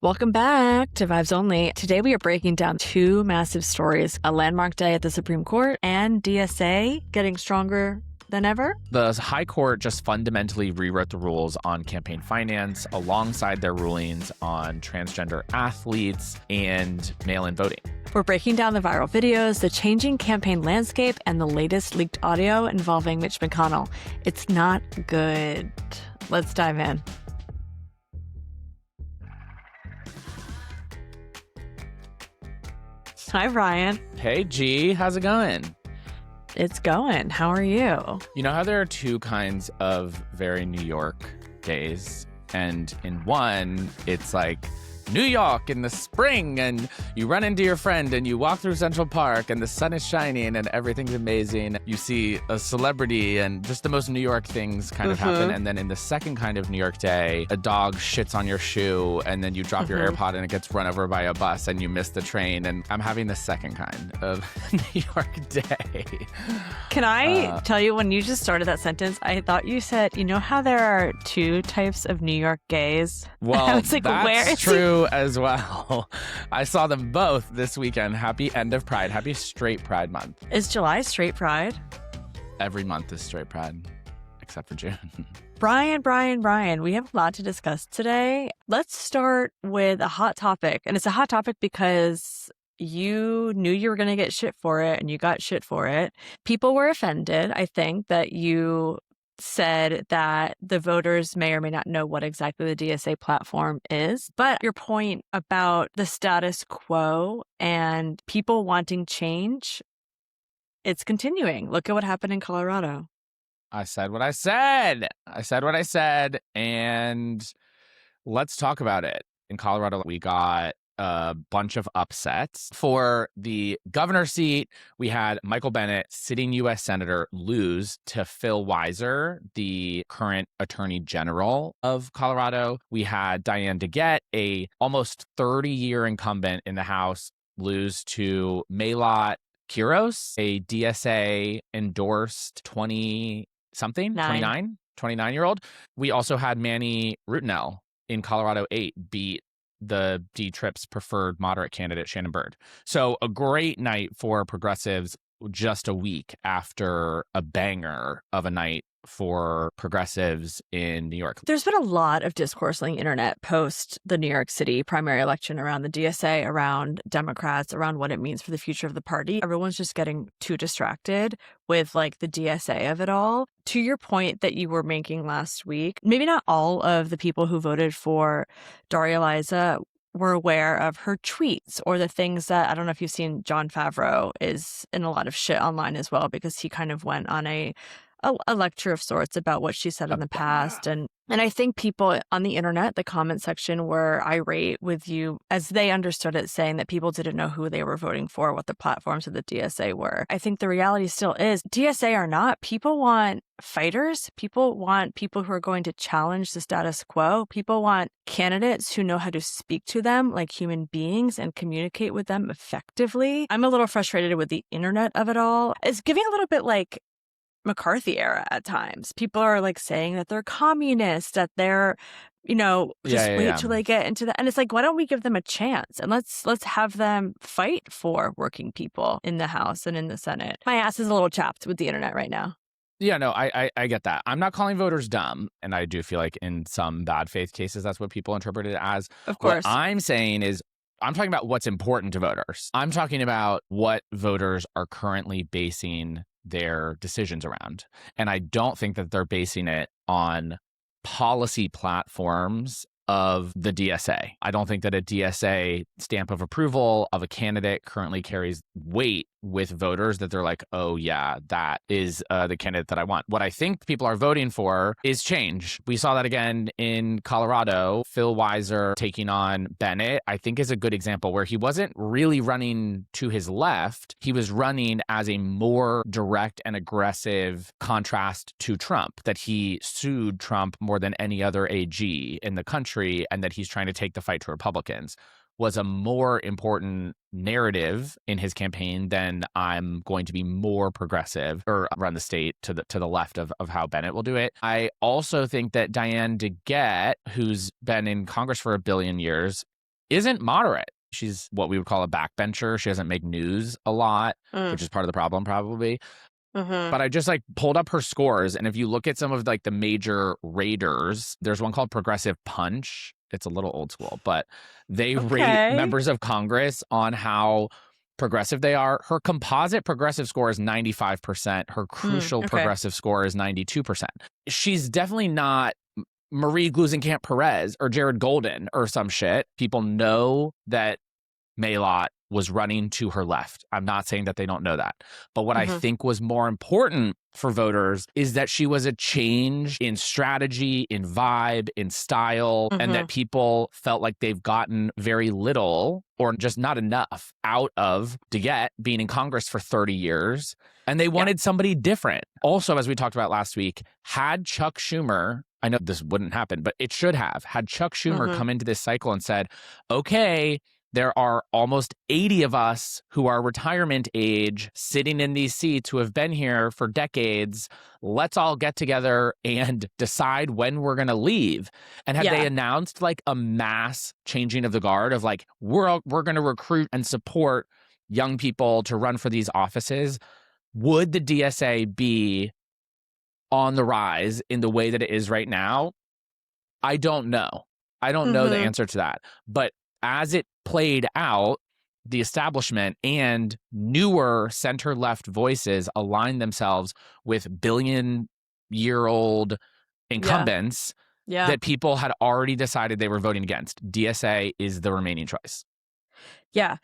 Welcome back to Vibes Only. Today we are breaking down two massive stories, a landmark day at the Supreme Court and DSA getting stronger than ever. The High Court just fundamentally rewrote the rules on campaign finance alongside their rulings on transgender athletes and mail-in voting. We're breaking down the viral videos, the changing campaign landscape, and the latest leaked audio involving Mitch McConnell. It's not good. Let's dive in. Hi, Brian. Hey, G. How's it going? It's going. How are you? You know how there are two kinds of very New York days? And in one, it's like New York in the spring, and you run into your friend and you walk through Central Park and the sun is shining and everything's amazing. You see a celebrity and just the most New York things kind of happen. And then in the second kind of New York day, a dog shits on your shoe and then you drop your AirPod and it gets run over by a bus and you miss the train. And I'm having the second kind of New York day. Can I tell you, when you just started that sentence, I thought you said, you know how there are two types of New York gays? Well, I was like, that's where is true as well. I saw them both this weekend. Happy end of Pride. Happy Straight Pride Month. Is July Straight Pride? Every month is Straight Pride, except for June. Brian, we have a lot to discuss today. Let's start with a hot topic. And it's a hot topic because you knew you were going to get shit for it and you got shit for it. People were offended, I think, that you said that the voters may or may not know what exactly the DSA platform is. But your point about the status quo and people wanting change, it's continuing. Look at what happened in Colorado. I said what I said. And let's talk about it. In Colorado, we got a bunch of upsets. For the governor seat, we had Michael Bennet, sitting U.S. Senator, lose to Phil Weiser, the current Attorney General of Colorado. We had Diane DeGette, a almost 30-year incumbent in the House, lose to Maylot Quiros, a DSA-endorsed 29-year-old. We also had Manny Rutinel in Colorado 8 beat the D-Trip's preferred moderate candidate, Shannon Byrd. So a great night for progressives just a week after a banger of a night for progressives in New York. There's been a lot of discourse on the internet post the New York City primary election around the DSA, around Democrats, around what it means for the future of the party. Everyone's just getting too distracted with like the DSA of it all. To your point that you were making last week, maybe not all of the people who voted for Daria Liza were aware of her tweets or the things that, I don't know if you've seen, Jon Favreau is in a lot of shit online as well, because he kind of went on a lecture of sorts about what she said in the past. And I think people on the internet, the comment section, were irate with you as they understood it, saying that people didn't know who they were voting for, what the platforms of the DSA were. I think the reality still is DSA or not, people want fighters. People want people who are going to challenge the status quo. People want candidates who know how to speak to them like human beings and communicate with them effectively. I'm a little frustrated with the internet of it all. It's giving a little bit like McCarthy era at times. People are like saying that they're communists, that they're, wait till they get into that. And it's like, why don't we give them a chance and let's have them fight for working people in the House and in the Senate. My ass is a little chapped with the internet right now. Yeah, no, I get that. I'm not calling voters dumb. And I do feel like in some bad faith cases, that's what people interpret it as. Of course. What I'm saying is, I'm talking about what's important to voters. I'm talking about what voters are currently basing their decisions around. And I don't think that they're basing it on policy platforms of the DSA. I don't think that a DSA stamp of approval of a candidate currently carries weight with voters that they're like, oh yeah, that is the candidate that I want. What I think people are voting for is change. We saw that again in Colorado. Phil Weiser taking on Bennett, I think, is a good example where he wasn't really running to his left. He was running as a more direct and aggressive contrast to Trump, that he sued Trump more than any other AG in the country, and that he's trying to take the fight to Republicans, was a more important narrative in his campaign than I'm going to be more progressive or run the state to the left of how Bennett will do it. I also think that Diane DeGette, who's been in Congress for a billion years, isn't moderate. She's what we would call a backbencher. She doesn't make news a lot, which is part of the problem probably. But I just like pulled up her scores. And if you look at some of like the major raters, there's one called Progressive Punch. It's a little old school, but they rate members of Congress on how progressive they are. Her composite progressive score is 95%. Her crucial progressive score is 92%. She's definitely not Marie Gluesenkamp Perez or Jared Golden or some shit. People know that Maylott was running to her left. I'm not saying that they don't know that. But what I think was more important for voters is that she was a change in strategy, in vibe, in style, and that people felt like they've gotten very little or just not enough out of DeGette being in Congress for 30 years. And they wanted somebody different. Also, as we talked about last week, had Chuck Schumer, I know this wouldn't happen, but it should have, had Chuck Schumer come into this cycle and said, okay, there are almost 80 of us who are retirement age sitting in these seats who have been here for decades. Let's all get together and decide when we're going to leave. And have they announced like a mass changing of the guard of like, we're going to recruit and support young people to run for these offices? Would the DSA be on the rise in the way that it is right now? I don't know. I don't know the answer to that. But as it played out, the establishment and newer center-left voices aligned themselves with billion-year-old incumbents that people had already decided they were voting against. DSA is the remaining choice. Yeah.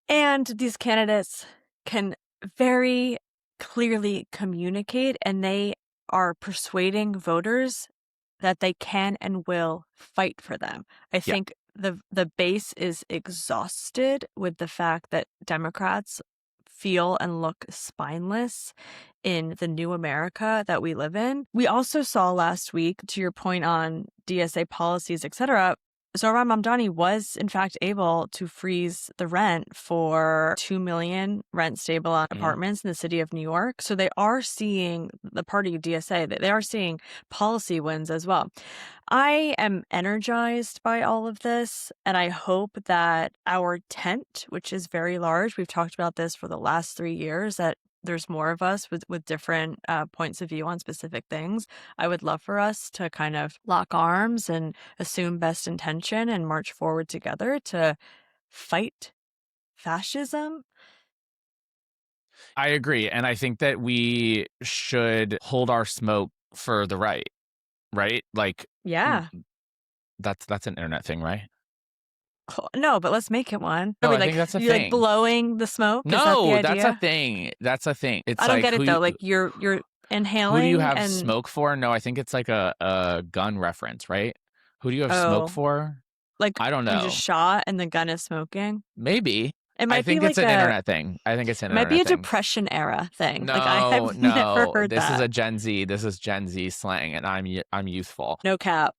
And these candidates can very clearly communicate, and they are persuading voters that they can and will fight for them. I think the base is exhausted with the fact that Democrats feel and look spineless in the new America that we live in. We also saw last week, to your point on DSA policies, etc., Zohran Mamdani was, in fact, able to freeze the rent for 2 million rent-stable apartments in the city of New York. So they are seeing, the party DSA, they are seeing policy wins as well. I am energized by all of this, and I hope that our tent, which is very large, we've talked about this for the last 3 years, that there's more of us with different points of view on specific things. I would love for us to kind of lock arms and assume best intention and march forward together to fight fascism. I agree. And I think that we should hold our smoke for the right? Like, that's an internet thing, right? No, but let's make it one. No, I think that's a thing. Like blowing the smoke? No, that's a thing. That's a thing. It's I don't like get it though. Like you're inhaling. Who do you have smoke for? No, I think it's like a gun reference, right? Who do you have smoke for? Like I don't know. You just shot and the gun is smoking. Maybe. It might I think be it's an internet thing. I think it's an internet thing. It might be a Depression era thing. No, like I've never heard this that. Is a Gen Z. This is Gen Z slang, and I'm youthful. No cap.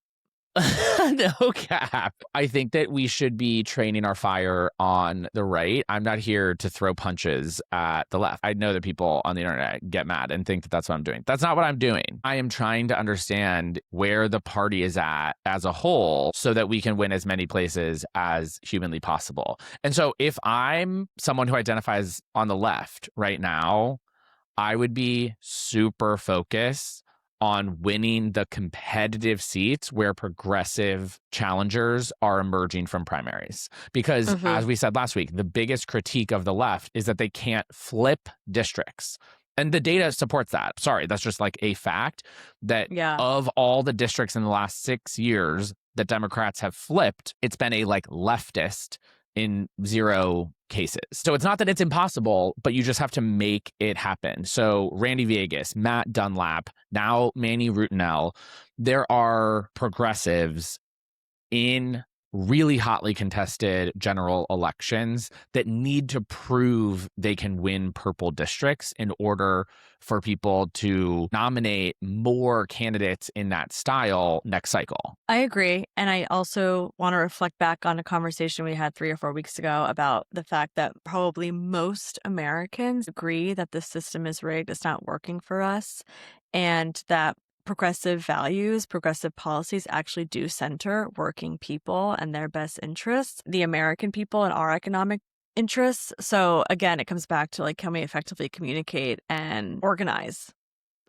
No cap. I think that we should be training our fire on the right. I'm not here to throw punches at the left. I know that people on the internet get mad and think that that's what I'm doing. That's not what I'm doing. I am trying to understand where the party is at as a whole so that we can win as many places as humanly possible. And so if I'm someone who identifies on the left right now, I would be super focused on winning the competitive seats where progressive challengers are emerging from primaries. Because as we said last week, the biggest critique of the left is that they can't flip districts. And the data supports that. Sorry, that's just like a fact that of all the districts in the last 6 years that Democrats have flipped, it's been a like leftist in 0 cases. So it's not that it's impossible, but you just have to make it happen. So Randy Vegas, Matt Dunlap, now Manny Rutinel, there are progressives in really hotly contested general elections that need to prove they can win purple districts in order for people to nominate more candidates in that style next cycle. I agree. And I also want to reflect back on a conversation we had 3 or 4 weeks ago about the fact that probably most Americans agree that the system is rigged, it's not working for us, and that progressive values, progressive policies actually do center working people and their best interests, the American people and our economic interests. So again, it comes back to like, can we effectively communicate and organize?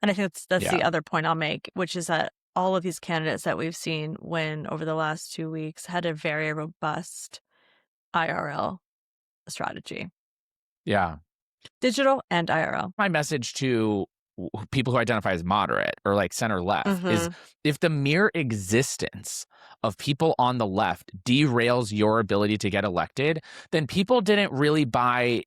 And I think that's the other point I'll make, which is that all of these candidates that we've seen win over the last 2 weeks had a very robust IRL strategy. Yeah. Digital and IRL. My message to people who identify as moderate or like center left is if the mere existence of people on the left derails your ability to get elected, then people didn't really buy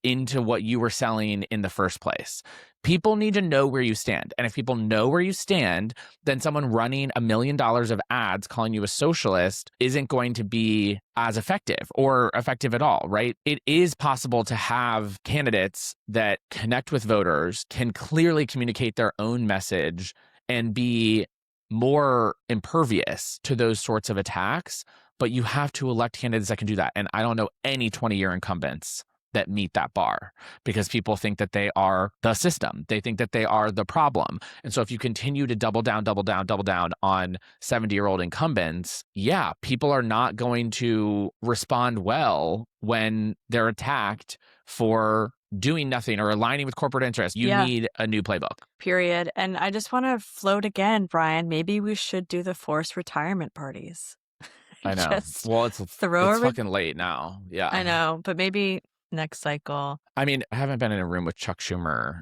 into what you were selling in the first place. People need to know where you stand. And if people know where you stand, then someone running $1 million of ads calling you a socialist isn't going to be as effective or effective at all, right? It is possible to have candidates that connect with voters, can clearly communicate their own message, and be more impervious to those sorts of attacks. But you have to elect candidates that can do that. And I don't know any 20-year incumbents that meet that bar because people think that they are the system. They think that they are the problem. And so if you continue to double down on 70-year-old incumbents, people are not going to respond well when they're attacked for doing nothing or aligning with corporate interests. You need a new playbook. Period. And I just want to float again, Brian, maybe we should do the forced retirement parties. I know. Well, it's fucking late now. Yeah. I know, but maybe next cycle. I mean, I haven't been in a room with Chuck Schumer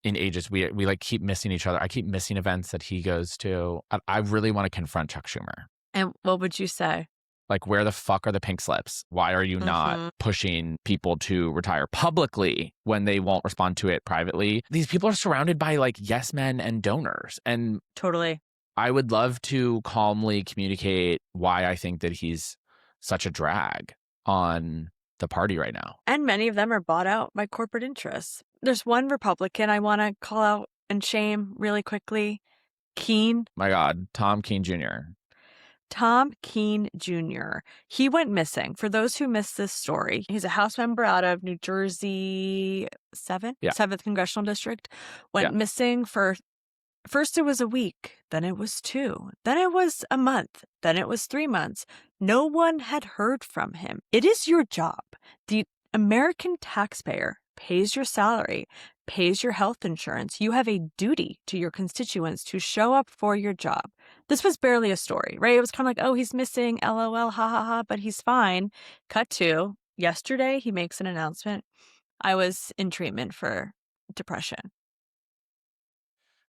in ages. We like keep missing each other. I keep missing events that he goes to. I really want to confront Chuck Schumer. And what would you say? Like, where the fuck are the pink slips? Why are you not pushing people to retire publicly when they won't respond to it privately? These people are surrounded by like yes men and donors. And totally. I would love to calmly communicate why I think that he's such a drag on the party right now. And many of them are bought out by corporate interests. There's one Republican I want to call out and shame really quickly. Kean. My God, Tom Kean Jr. Tom Kean Jr. He went missing. For those who missed this story, he's a House member out of New Jersey 7th Congressional District. Went missing for, first it was a week, then it was 2, then it was a month, then it was 3 months. No one had heard from him. It is your job. The American taxpayer pays your salary, pays your health insurance. You have a duty to your constituents to show up for your job. This was barely a story, right? It was kind of like, oh, he's missing, LOL, ha ha ha, but he's fine. Cut to yesterday, he makes an announcement. I was in treatment for depression.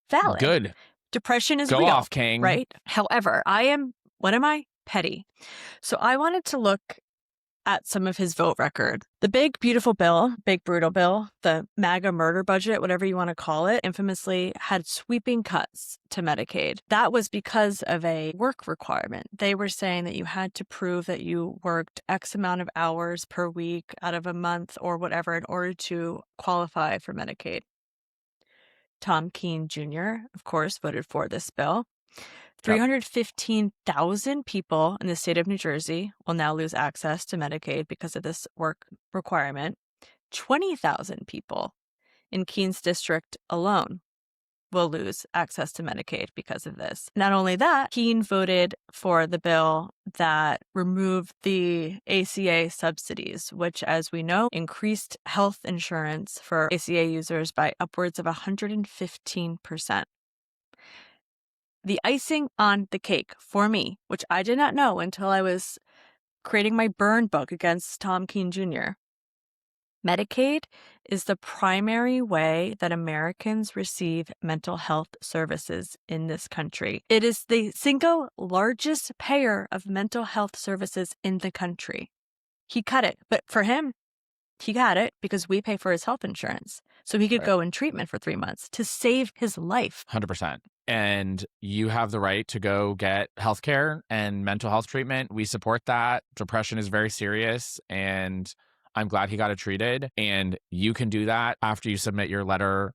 Valid. Good. Depression is Go real, off, King. right? However, what am I? Petty. So I wanted to look at some of his vote record. The big, beautiful bill, big, brutal bill, the MAGA murder budget, whatever you want to call it, infamously had sweeping cuts to Medicaid. That was because of a work requirement. They were saying that you had to prove that you worked X amount of hours per week out of a month or whatever in order to qualify for Medicaid. Tom Kean Jr., of course, voted for this bill. 315,000 people in the state of New Jersey will now lose access to Medicaid because of this work requirement. 20,000 people in Kean's district alone will lose access to Medicaid because of this. Not only that, Kean voted for the bill that removed the ACA subsidies, which, as we know, increased health insurance for ACA users by upwards of 115%. The icing on the cake for me, which I did not know until I was creating my burn book against Tom Kean Jr., Medicaid is the primary way that Americans receive mental health services in this country. It is the single largest payer of mental health services in the country. He cut it, but for him, he got it because we pay for his health insurance. So he could go in treatment for 3 months to save his life. 100%. And you have the right to go get healthcare and mental health treatment. We support that. Depression is very serious, and I'm glad he got it treated. And you can do that after you submit your letter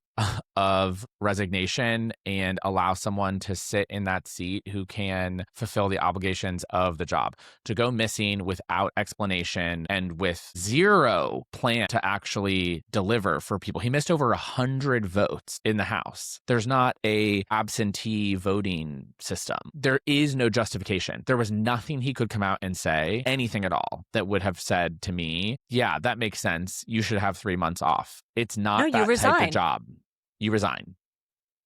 of resignation and allow someone to sit in that seat who can fulfill the obligations of the job. To go missing without explanation and with zero plan to actually deliver for people. He missed over 100 votes in the House. There's not a absentee voting system. There is no justification. There was nothing he could come out and say, anything at all, that would have said to me, yeah, that makes sense. You should have 3 months off. It's not that type of job. You resign.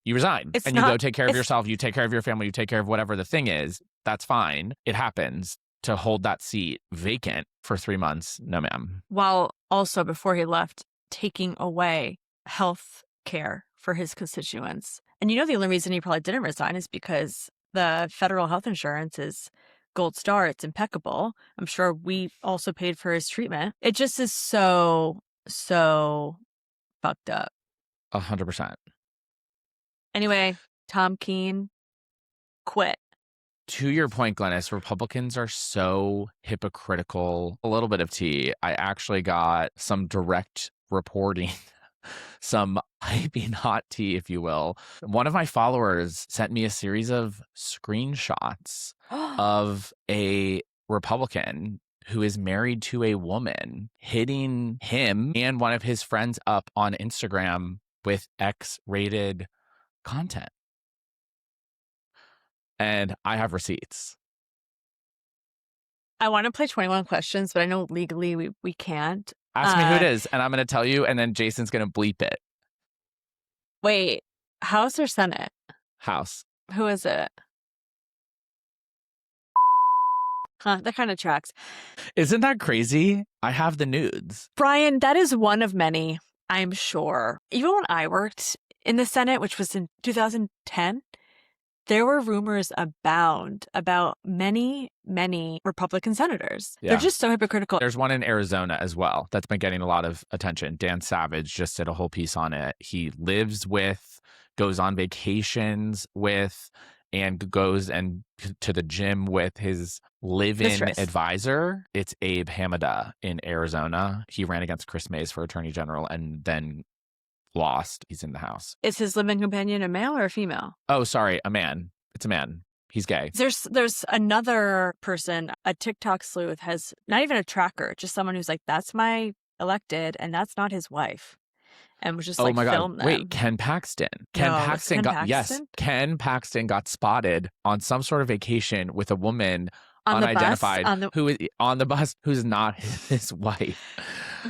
You resign. You go take care of yourself. You take care of your family. You take care of whatever the thing is. That's fine. It happens. To hold that seat vacant for 3 months, no ma'am. While also, before he left, taking away health care for his constituents. And the only reason he probably didn't resign is because the federal health insurance is gold star. It's impeccable. I'm sure we also paid for his treatment. It just is so fucked up. 100%. Anyway, Tom Kean quit. To your point, Glennis, Republicans are so hypocritical. A little bit of tea. I actually got some direct reporting, some piping hot tea, if you will. One of my followers sent me a series of screenshots of a Republican who is married to a woman hitting him and one of his friends up on Instagram with X-rated content. And I have receipts. I want to play 21 questions, but I know legally we can't. Ask me who it is, and I'm going to tell you, and then Jason's going to bleep it. Wait, House or Senate? House. Who is it? Huh, that kind of tracks. Isn't that crazy? I have the nudes. Brian, that is one of many, I'm sure. Even when I worked in the Senate, which was in 2010, there were rumors abound about many, many Republican senators. Yeah. They're just so hypocritical. There's one in Arizona as well that's been getting a lot of attention. Dan Savage just did a whole piece on it. He lives with, goes on vacations with, and goes and to the gym with his live-in advisor. It's Abe Hamadeh in Arizona. He ran against Chris Mays for attorney general and then lost. He's in the House. Is his living companion a male or a female? Oh, sorry, a man. It's a man. He's gay. There's another person, a TikTok sleuth, has not even a tracker, just someone who's like, that's my elected, and that's not his wife. And was just oh my film God. them. Wait, Ken Paxton. Ken Paxton got spotted on some sort of vacation with a woman on unidentified who is on the bus who's not his wife.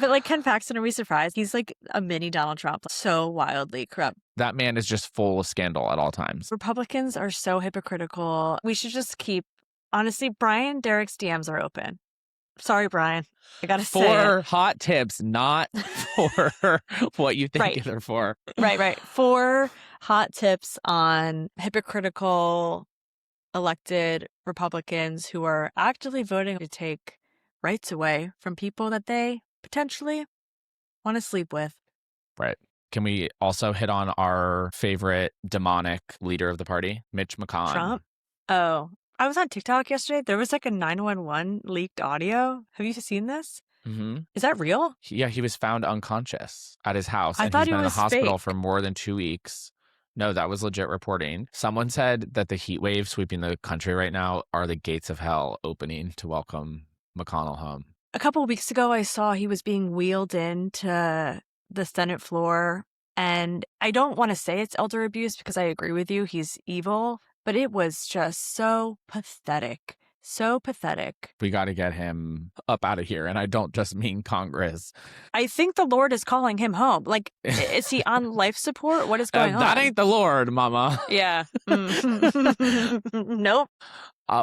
But Ken Paxton, are we surprised? He's like a mini Donald Trump, so wildly corrupt. That man is just full of scandal at all times. Republicans are so hypocritical. We should just keep, honestly, Brian Derek's DMs are open. Sorry, Brian. I got to say for hot tips, not for what you think they're for. Right. For hot tips on hypocritical elected Republicans who are actively voting to take rights away from people that they potentially want to sleep with. Right. Can we also hit on our favorite demonic leader of the party, Mitch McConnell? Trump? Oh, I was on TikTok yesterday. There was like a 911 leaked audio. Have you seen this? Mm-hmm. Is that real? Yeah, he was found unconscious at his house. I thought he was been in the hospital fake. For more than 2 weeks. No, that was legit reporting. Someone said that the heat wave sweeping the country right now are the gates of hell opening to welcome McConnell home. A couple of weeks ago, I saw he was being wheeled into the Senate floor. And I don't want to say it's elder abuse because I agree with you. He's evil. But it was just so pathetic. So pathetic. We got to get him up out of here. And I don't just mean Congress. I think the Lord is calling him home. Is he on life support? What is going on? That ain't the Lord, mama. Yeah. Nope.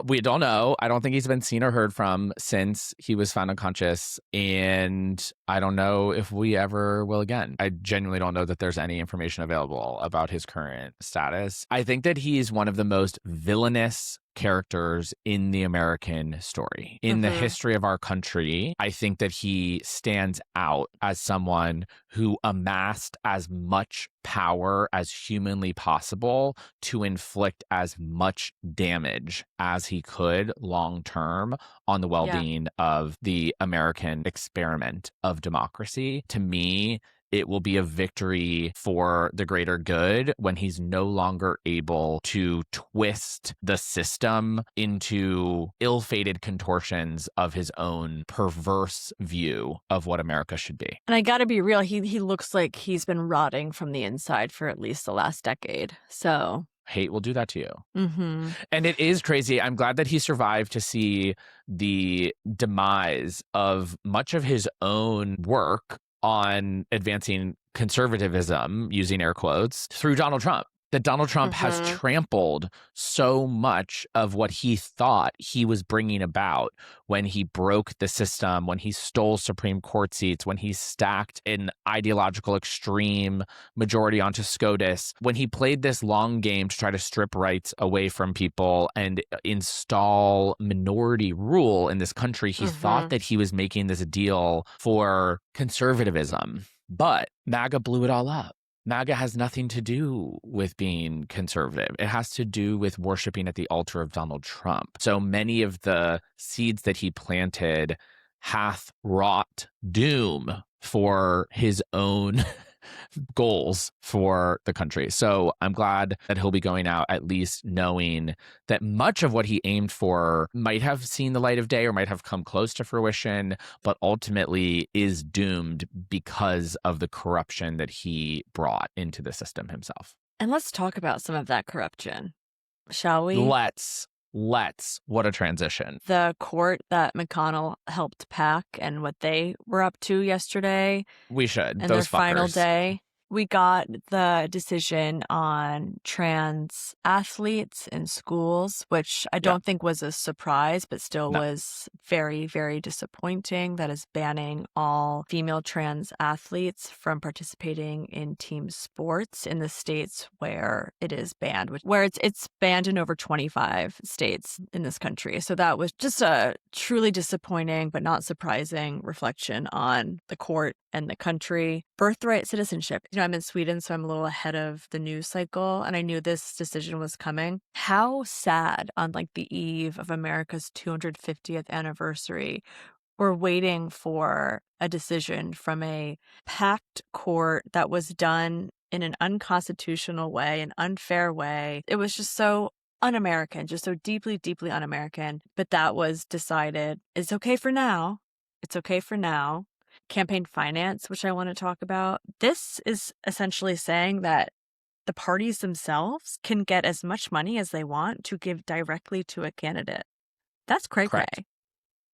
We don't know. I don't think he's been seen or heard from since he was found unconscious. And I don't know if we ever will again. I genuinely don't know that there's any information available about his current status. I think that he's one of the most villainous characters in the American story. In the history of our country, I think that he stands out as someone who amassed as much power as humanly possible to inflict as much damage as he could long term on the well-being of the American experiment of democracy. To me, it will be a victory for the greater good when he's no longer able to twist the system into ill-fated contortions of his own perverse view of what America should be. And I gotta be real, he looks like he's been rotting from the inside for at least the last decade. So hate will do that to you. And it is crazy. I'm glad that he survived to see the demise of much of his own work on advancing conservatism, using air quotes, through Donald Trump. That Donald Trump has trampled so much of what he thought he was bringing about when he broke the system, when he stole Supreme Court seats, when he stacked an ideological extreme majority onto SCOTUS, when he played this long game to try to strip rights away from people and install minority rule in this country. He thought that he was making this deal for conservatism, but MAGA blew it all up. MAGA has nothing to do with being conservative. It has to do with worshiping at the altar of Donald Trump. So many of the seeds that he planted hath wrought doom for his own goals for the country. So I'm glad that he'll be going out at least knowing that much of what he aimed for might have seen the light of day or might have come close to fruition, but ultimately is doomed because of the corruption that he brought into the system himself. And let's talk about some of that corruption, shall we? Let's. What a transition. The court that McConnell helped pack and what they were up to yesterday. We should. And those their final fuckers. day. We got the decision on trans athletes in schools, which I don't think was a surprise, but still was very, very disappointing. That is banning all female trans athletes from participating in team sports in the states where it is banned, where it's banned in over 25 states in this country. So that was just a truly disappointing, but not surprising reflection on the court and the country. Birthright citizenship. You know, I'm in Sweden, so I'm a little ahead of the news cycle, and I knew this decision was coming. How sad on like the eve of America's 250th anniversary, we're waiting for a decision from a packed court that was done in an unconstitutional way, an unfair way. It was just so un-American, just so deeply, deeply un-American. But that was decided. It's okay for now. It's okay for now. Campaign finance, which I want to talk about. This is essentially saying that the parties themselves can get as much money as they want to give directly to a candidate. That's cray-cray.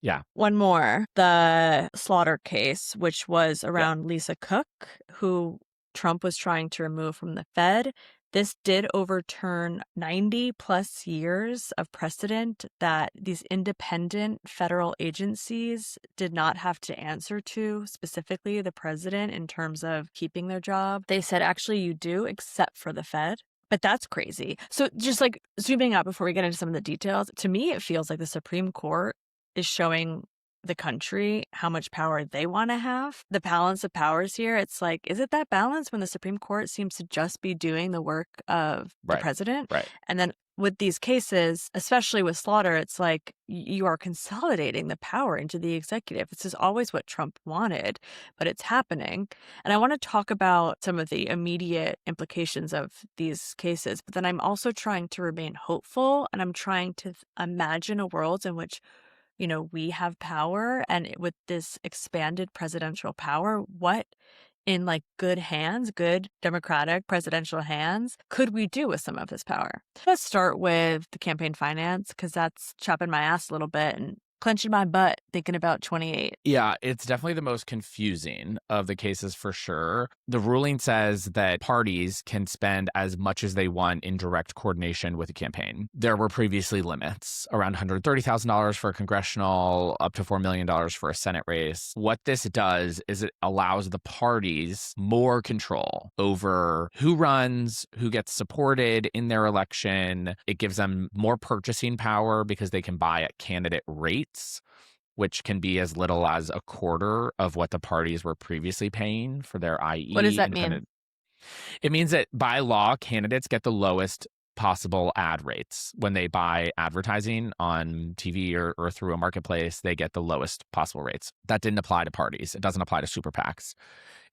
Yeah. One more, the Slaughter case, which was around Lisa Cook, who Trump was trying to remove from the Fed. This did overturn 90 plus years of precedent that these independent federal agencies did not have to answer to, specifically the president, in terms of keeping their job. They said, actually, you do, except for the Fed. But that's crazy. So just like zooming out before we get into some of the details, to me, it feels like the Supreme Court is showing the country how much power they want to have. The balance of powers here, it's like, is it that balance when the Supreme Court seems to just be doing the work of the president? Right. And then with these cases, especially with Slaughter, it's like you are consolidating the power into the executive. This is always what Trump wanted, but it's happening. And I want to talk about some of the immediate implications of these cases, but then I'm also trying to remain hopeful, and I'm trying to imagine a world in which, you know, we have power, and with this expanded presidential power, what in like good hands, good democratic presidential hands, could we do with some of this power? Let's start with the campaign finance, because that's chopping my ass a little bit and clenching my butt thinking about 28. Yeah, it's definitely the most confusing of the cases for sure. The ruling says that parties can spend as much as they want in direct coordination with a campaign. There were previously limits, around $130,000 for a congressional, up to $4 million for a Senate race. What this does is it allows the parties more control over who runs, who gets supported in their election. It gives them more purchasing power because they can buy at candidate rates, which can be as little as a quarter of what the parties were previously paying for their IE. What does that mean? It means that by law, candidates get the lowest possible ad rates. When they buy advertising on TV or through a marketplace, they get the lowest possible rates. That didn't apply to parties. It doesn't apply to super PACs.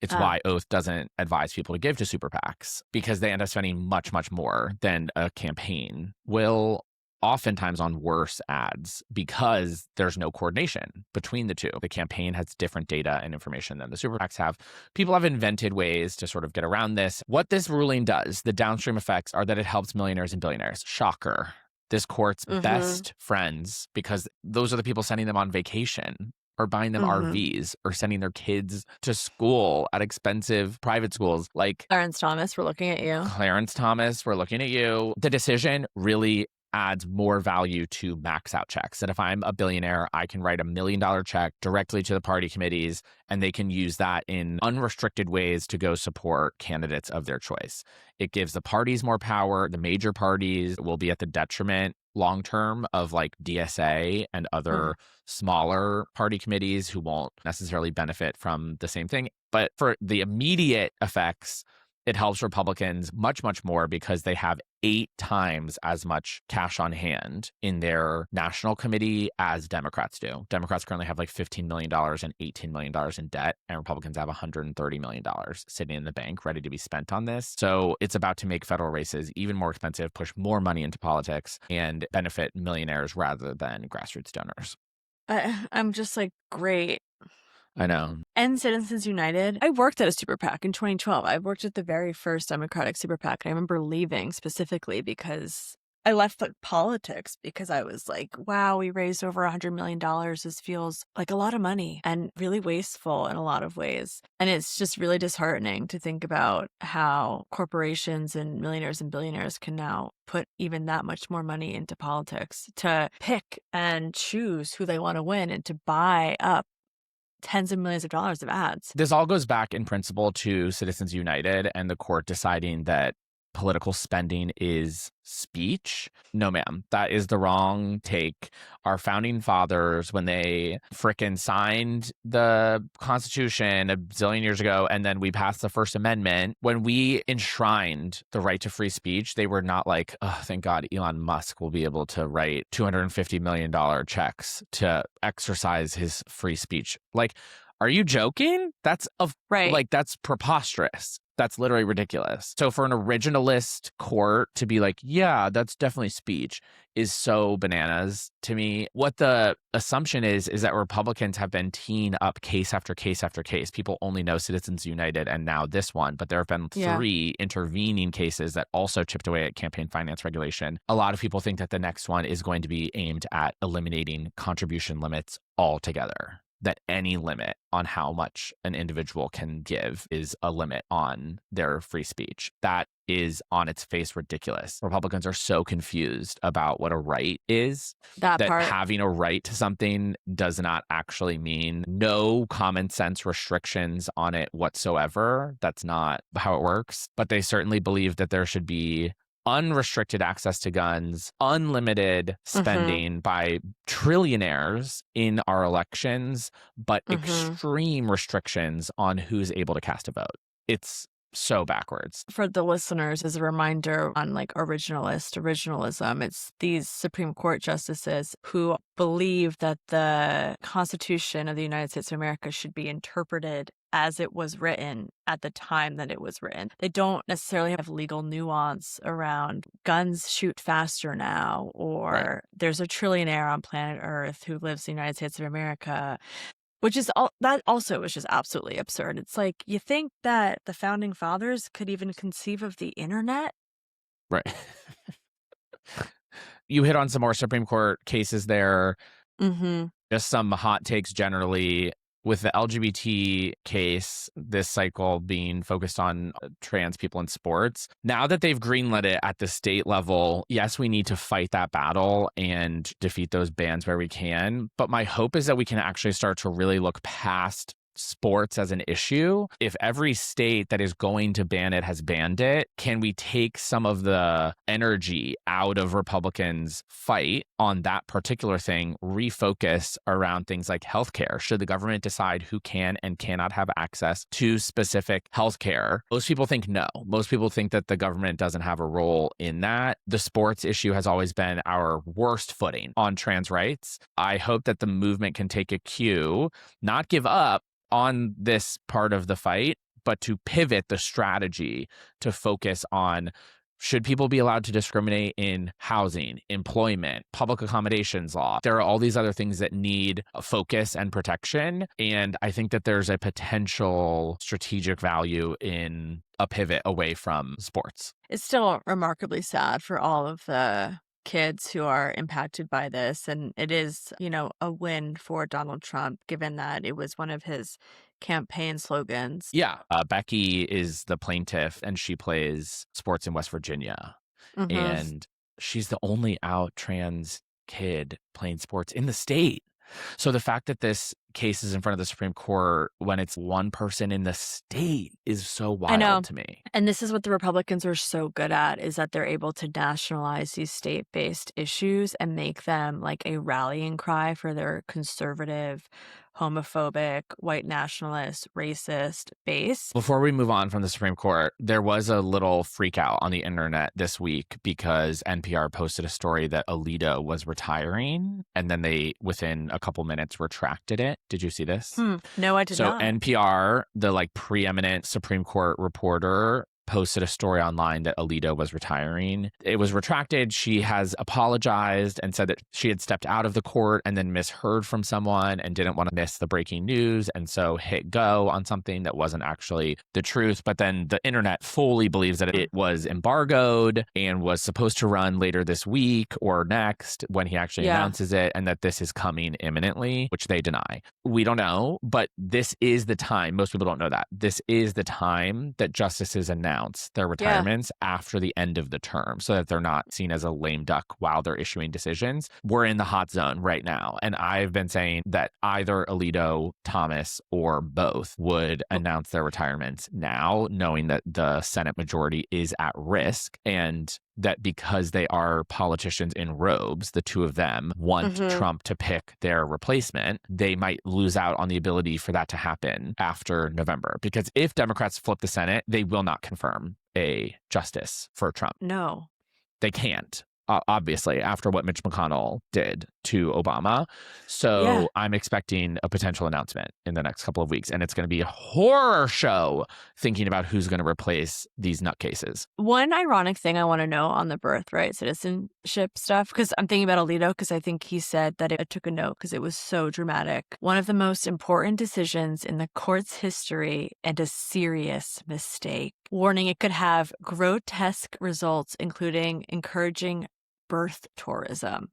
It's why Oath doesn't advise people to give to super PACs, because they end up spending much, much more than a campaign will, oftentimes on worse ads, because there's no coordination between the two. The campaign has different data and information than the super PACs have. People have invented ways to sort of get around this. What this ruling does, the downstream effects are that it helps millionaires and billionaires. Shocker. This court's best friends, because those are the people sending them on vacation or buying them RVs or sending their kids to school at expensive private schools. Like Clarence Thomas, we're looking at you. Clarence Thomas, we're looking at you. The decision really adds more value to max out checks. That if I'm a billionaire, I can write $1 million check directly to the party committees, and they can use that in unrestricted ways to go support candidates of their choice. It gives the parties more power. The major parties will be at the detriment long term of like DSA and other smaller party committees who won't necessarily benefit from the same thing. But for the immediate effects, it helps Republicans much, much more, because they have 8 times as much cash on hand in their national committee as Democrats do. Democrats currently have like $15 million and $18 million in debt, and Republicans have $130 million sitting in the bank ready to be spent on this. So it's about to make federal races even more expensive, push more money into politics, and benefit millionaires rather than grassroots donors. I'm just like, great. I know. And Citizens United. I worked at a super PAC in 2012. I worked at the very first Democratic super PAC. And I remember leaving specifically because I left politics, because I was like, wow, we raised over $100 million. This feels like a lot of money and really wasteful in a lot of ways. And it's just really disheartening to think about how corporations and millionaires and billionaires can now put even that much more money into politics to pick and choose who they want to win and to buy up tens of millions of dollars of ads. This all goes back in principle to Citizens United and the court deciding that political spending is speech. No, ma'am, that is the wrong take. Our founding fathers, when they frickin' signed the Constitution a zillion years ago, and then we passed the First Amendment, when we enshrined the right to free speech, they were not like, oh, thank God Elon Musk will be able to write $250 million checks to exercise his free speech. Like, are you joking? That's that's preposterous. That's literally ridiculous. So for an originalist court to be like, yeah, that's definitely speech, is so bananas to me. What the assumption is that Republicans have been teeing up case after case after case. People only know Citizens United and now this one, but there have been 3 intervening cases that also chipped away at campaign finance regulation. A lot of people think that the next one is going to be aimed at eliminating contribution limits altogether. That any limit on how much an individual can give is a limit on their free speech. That is on its face ridiculous. Republicans are so confused about what a right is that having a right to something does not actually mean no common sense restrictions on it whatsoever. That's not how it works. But they certainly believe that there should be unrestricted access to guns, unlimited spending by trillionaires in our elections, but extreme restrictions on who's able to cast a vote. It's so backwards. For the listeners, as a reminder on like originalism, it's these Supreme Court justices who believe that the Constitution of the United States of America should be interpreted as it was written at the time that it was written. They don't necessarily have legal nuance around guns shoot faster now, or there's a trillionaire on planet Earth who lives in the United States of America. Which is that also is just absolutely absurd. It's like, you think that the founding fathers could even conceive of the internet? Right. You hit on some more Supreme Court cases there. Just some hot takes generally. With the LGBT case, this cycle being focused on trans people in sports, now that they've greenlit it at the state level, yes, we need to fight that battle and defeat those bans where we can. But my hope is that we can actually start to really look past sports as an issue. If every state that is going to ban it has banned it, can we take some of the energy out of Republicans' fight on that particular thing, refocus around things like healthcare? Should the government decide who can and cannot have access to specific healthcare? Most people think no. Most people think that the government doesn't have a role in that. The sports issue has always been our worst footing on trans rights. I hope that the movement can take a cue, not give up on this part of the fight, but to pivot the strategy to focus on, should people be allowed to discriminate in housing, employment, public accommodations law? There are all these other things that need a focus and protection. And I think that there's a potential strategic value in a pivot away from sports. It's still remarkably sad for all of the kids who are impacted by this. And it is, a win for Donald Trump, given that it was one of his campaign slogans. Yeah. Becky is the plaintiff and she plays sports in West Virginia. Mhm. And she's the only out trans kid playing sports in the state. So the fact that this case is in front of the Supreme Court when it's one person in the state is so wild to me. And this is what the Republicans are so good at, is that they're able to nationalize these state-based issues and make them like a rallying cry for their conservative, homophobic, white nationalist, racist base. Before we move on from the Supreme Court, there was a little freak out on the internet this week because NPR posted a story that Alito was retiring, and then they, within a couple minutes, retracted it. Did you see this? No, I did not. So NPR, the preeminent Supreme Court reporter, posted a story online that Alito was retiring. It was retracted. She has apologized and said that she had stepped out of the court and then misheard from someone and didn't want to miss the breaking news, and so hit go on something that wasn't actually the truth. But then the internet fully believes that it was embargoed and was supposed to run later this week or next when he actually announces it, and that this is coming imminently, which they deny. We don't know, but this is the time. Most people don't know that. This is the time that justices announce their retirements after the end of the term so that they're not seen as a lame duck while they're issuing decisions. We're in the hot zone right now. And I've been saying that either Alito, Thomas, or both would announce their retirements now, knowing that the Senate majority is at risk, and that because they are politicians in robes, the two of them want Trump to pick their replacement, they might lose out on the ability for that to happen after November. Because if Democrats flip the Senate, they will not confirm a justice for Trump. No. They can't, obviously, after what Mitch McConnell did to Obama. So I'm expecting a potential announcement in the next couple of weeks. And it's going to be a horror show thinking about who's going to replace these nutcases. One ironic thing I want to know on the birthright citizenship stuff, because I'm thinking about Alito, because I think he said that I took a note because it was so dramatic. One of the most important decisions in the court's history and a serious mistake. Warning, it could have grotesque results, including encouraging birth tourism.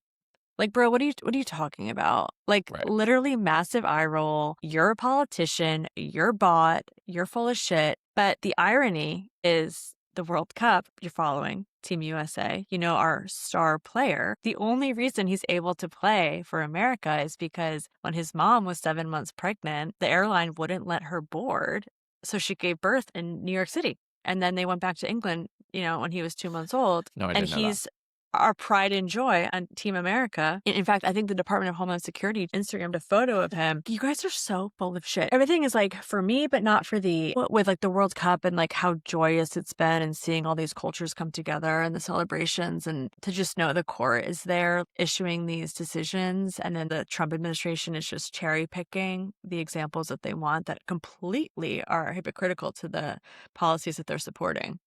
Like, bro, what are you talking about? Like, literally massive eye roll. You're a politician. You're bought. You're full of shit. But the irony is the World Cup, you're following Team USA, our star player. The only reason he's able to play for America is because when his mom was 7 months pregnant, the airline wouldn't let her board. So she gave birth in New York City. And then they went back to England, when he was 2 months old. No, I didn't know he's our pride and joy on Team America. In fact, I think the Department of Homeland Security Instagrammed a photo of him. You guys are so full of shit. Everything is like for me, but not for thee. With like the World Cup and like how joyous it's been and seeing all these cultures come together and the celebrations, and to just know the court is there issuing these decisions, and then the Trump administration is just cherry picking the examples that they want that completely are hypocritical to the policies that they're supporting.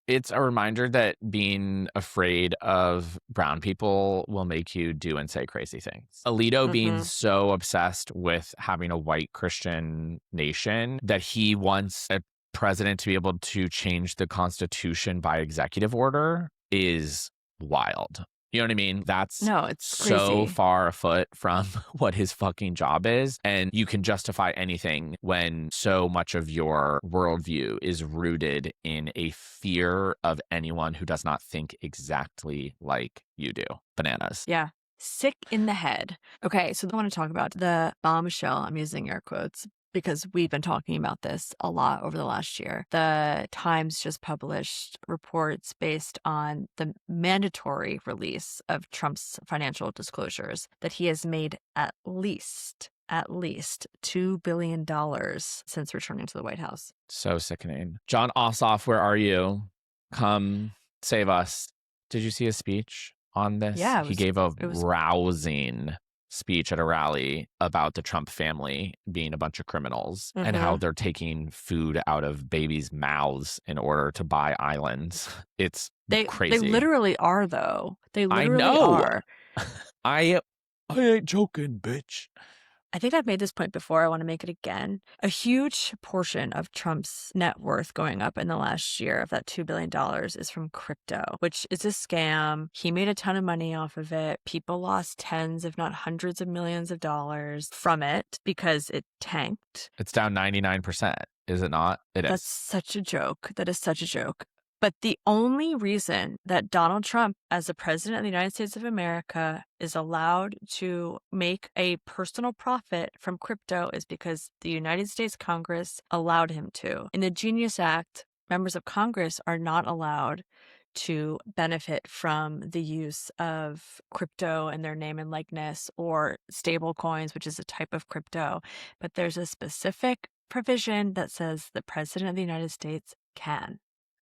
It's a reminder that being afraid of brown people will make you do and say crazy things. Alito being so obsessed with having a white Christian nation that he wants a president to be able to change the Constitution by executive order is wild. You know what I mean? That's it's so crazy. far afoot from what his fucking job is. And you can justify anything when so much of your worldview is rooted in a fear of anyone who does not think exactly like you do. Bananas. Yeah. Sick in the head. Okay, so I want to talk about the bombshell, I'm using air quotes, because we've been talking about this a lot over the last year. The Times just published reports based on the mandatory release of Trump's financial disclosures that he has made at least $2 billion since returning to the White House. So sickening. John Ossoff, where are you? Come save us. Did you see his speech on this? Yeah, he gave a rousing speech at a rally about the Trump family being a bunch of criminals and how they're taking food out of babies' mouths in order to buy islands. It's crazy. They literally are, though. They literally are. I ain't joking, bitch. I think I've made this point before. I want to make it again. A huge portion of Trump's net worth going up in the last year of that $2 billion is from crypto, which is a scam. He made a ton of money off of it. People lost tens, if not hundreds of millions of dollars from it because it tanked. It's down 99%, is it not? That's such a joke. That is such a joke. But the only reason that Donald Trump, as the president of the United States of America, is allowed to make a personal profit from crypto is because the United States Congress allowed him to. In the Genius Act, members of Congress are not allowed to benefit from the use of crypto in their name and likeness or stable coins, which is a type of crypto. But there's a specific provision that says the president of the United States can.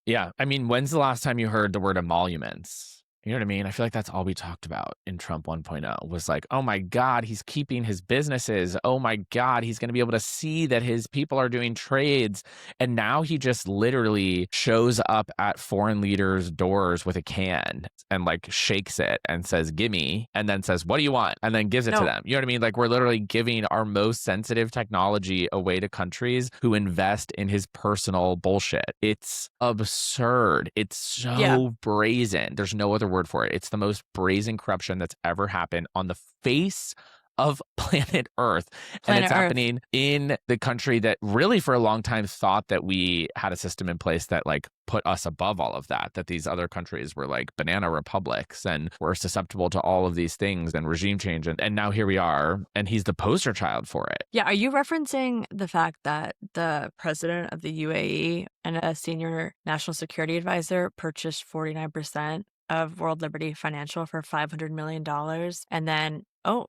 Yeah. I mean, when's the last time you heard the word emoluments? You know what I mean? I feel like that's all we talked about in Trump 1.0 was like, oh my God, he's keeping his businesses. Oh my God, he's going to be able to see that his people are doing trades. And now he just literally shows up at foreign leaders' doors with a can and like shakes it and says, gimme, and then says, what do you want? And then gives it to them. You know what I mean? Like we're literally giving our most sensitive technology away to countries who invest in his personal bullshit. It's absurd. It's so brazen. There's no other word for it. It's the most brazen corruption that's ever happened on the face of planet Earth. And it's happening in the country that really for a long time thought that we had a system in place that like put us above all of that, that these other countries were like banana republics and were susceptible to all of these things and regime change. And now here we are, and he's the poster child for it. Yeah. Are you referencing the fact that the president of the UAE and a senior national security advisor purchased 49% of World Liberty Financial for $500 million? And then,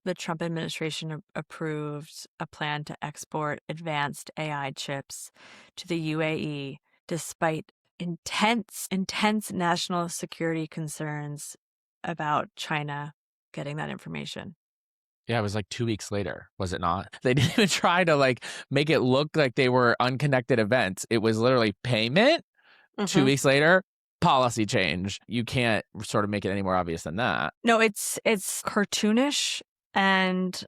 the Trump administration approved a plan to export advanced AI chips to the UAE despite intense national security concerns about China getting that information. Yeah, it was like 2 weeks later, was it not? They didn't even try to like make it look like they were unconnected events. It was literally payment. 2 weeks later, policy change. You can't sort of make it any more obvious than that. No, it's cartoonish and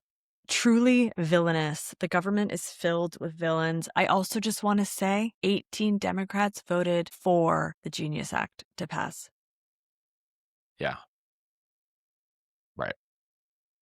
truly villainous. The government is filled with villains. I also just want to say 18 Democrats voted for the Genius Act to pass. Yeah. Right.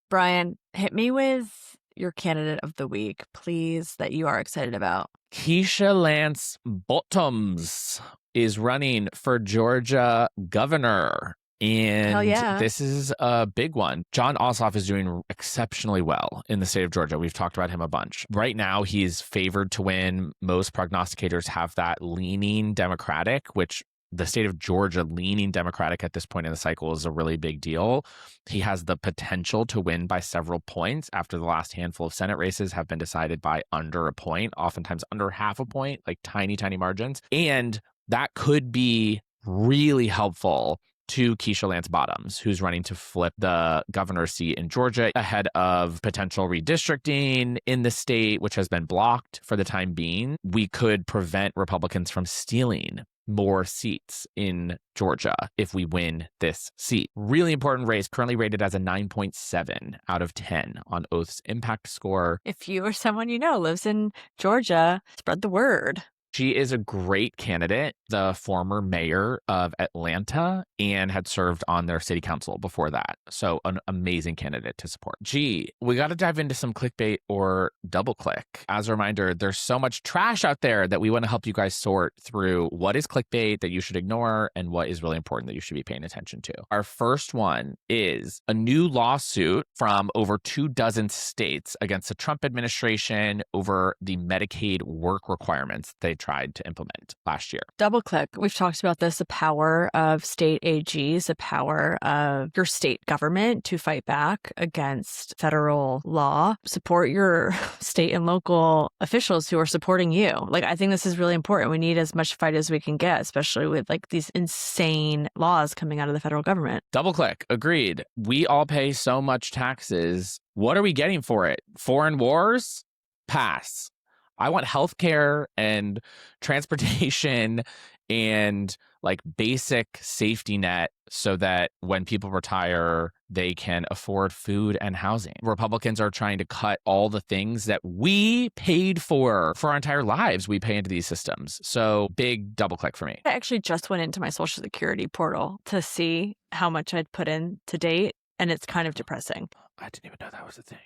Brian, hit me with your candidate of the week, please, that you are excited about. Keisha Lance Bottoms is running for Georgia governor. And this is a big one. John Ossoff is doing exceptionally well in the state of Georgia. We've talked about him a bunch. Right now, he's favored to win. Most prognosticators have that leaning Democratic, which the state of Georgia leaning Democratic at this point in the cycle is a really big deal. He has the potential to win by several points after the last handful of Senate races have been decided by under a point, oftentimes under half a point, like tiny, tiny margins. And that could be really helpful to Keisha Lance Bottoms, who's running to flip the governor's seat in Georgia ahead of potential redistricting in the state, which has been blocked for the time being. We could prevent Republicans from stealing more seats in Georgia if we win this seat. Really important race, currently rated as a 9.7 out of 10 on Oath's impact score. If you or someone you know lives in Georgia, spread the word. She is a great candidate, the former mayor of Atlanta, and had served on their city council before that. So an amazing candidate to support. Gee, we got to dive into some clickbait or double click. As a reminder, there's so much trash out there that we want to help you guys sort through what is clickbait that you should ignore and what is really important that you should be paying attention to. Our first one is a new lawsuit from over 24 states against the Trump administration over the Medicaid work requirements they tried to implement last year. Double click. We've talked about this, the power of state AGs, the power of your state government to fight back against federal law. Support your state and local officials who are supporting you. Like, I think this is really important. We need as much fight as we can get, especially with like these insane laws coming out of the federal government. Double click. Agreed. We all pay so much taxes. What are we getting for it? Foreign wars? Pass. I want healthcare and transportation and like basic safety net so that when people retire, they can afford food and housing. Republicans are trying to cut all the things that we paid for our entire lives. We pay into these systems. So big double click for me. I actually just went into my Social Security portal to see how much I'd put in to date, and it's kind of depressing. I didn't even know that was a thing.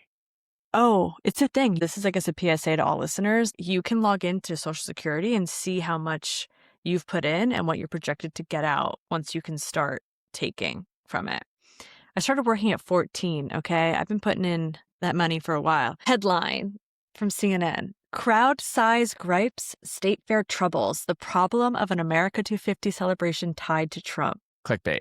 Oh, it's a thing. This is, I guess, a PSA to all listeners. You can log into Social Security and see how much you've put in and what you're projected to get out once you can start taking from it. I started working at 14, okay? I've been putting in that money for a while. Headline from CNN. Crowd size gripes, state fair troubles. The problem of an America 250 celebration tied to Trump. Clickbait.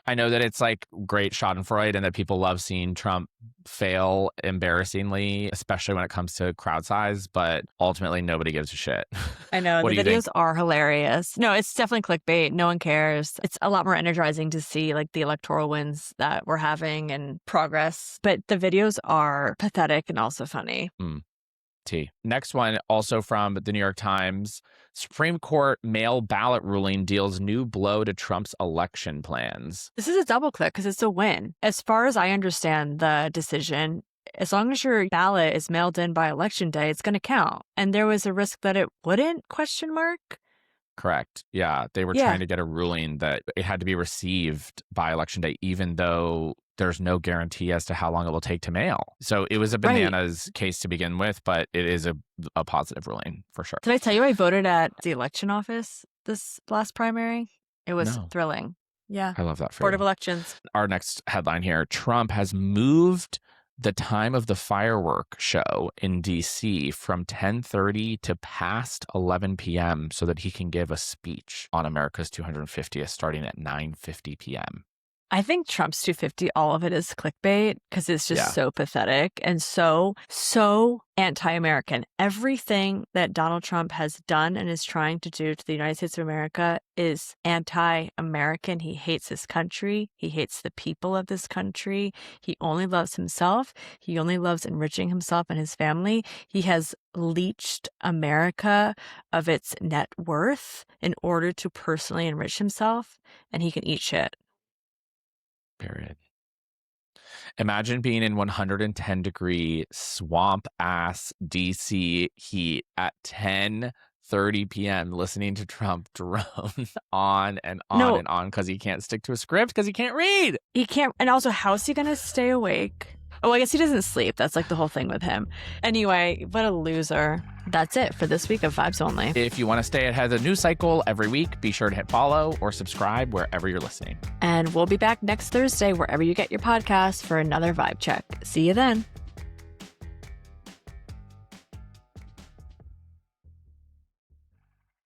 I know that it's like great schadenfreude and that people love seeing Trump fail embarrassingly, especially when it comes to crowd size, but ultimately nobody gives a shit. I know. What The do you videos think? are hilarious. No, it's definitely clickbait. No one cares. It's a lot more energizing to see like the electoral wins that we're having and progress. But the videos are pathetic and also funny. Next one, also from the New York Times. Supreme Court mail ballot ruling deals new blow to Trump's election plans. This is a double click because it's a win. As far as I understand the decision, as long as your ballot is mailed in by election day, it's going to count. And there was a risk that it wouldn't, ? Correct. Yeah. They were trying to get a ruling that it had to be received by election day, even though there's no guarantee as to how long it will take to mail. So it was a bananas case to begin with, but it is a positive ruling for sure. Did I tell you I voted at the election office this last primary? It was thrilling. Yeah. I love that for Board you. of Elections. Our next headline here, Trump has moved the time of the firework show in D.C. from 10:30 to past 11 p.m. so that he can give a speech on America's 250th starting at 9:50 p.m. I think Trump's 250, all of it is clickbait because it's just so pathetic and so anti-American. Everything that Donald Trump has done and is trying to do to the United States of America is anti-American. He hates his country. He hates the people of this country. He only loves himself. He only loves enriching himself and his family. He has leached America of its net worth in order to personally enrich himself, and he can eat shit. Period. Imagine being in 110-degree swamp-ass DC heat at 10:30 p.m. listening to Trump drone on and on and on because he can't stick to a script because he can't read. He can't. And also, how is he going to stay awake? Oh, I guess he doesn't sleep. That's like the whole thing with him. Anyway, what a loser. That's it for this week of Vibes Only. If you want to stay ahead of the news cycle every week, be sure to hit follow or subscribe wherever you're listening. And we'll be back next Thursday, wherever you get your podcast, for another Vibe Check. See you then.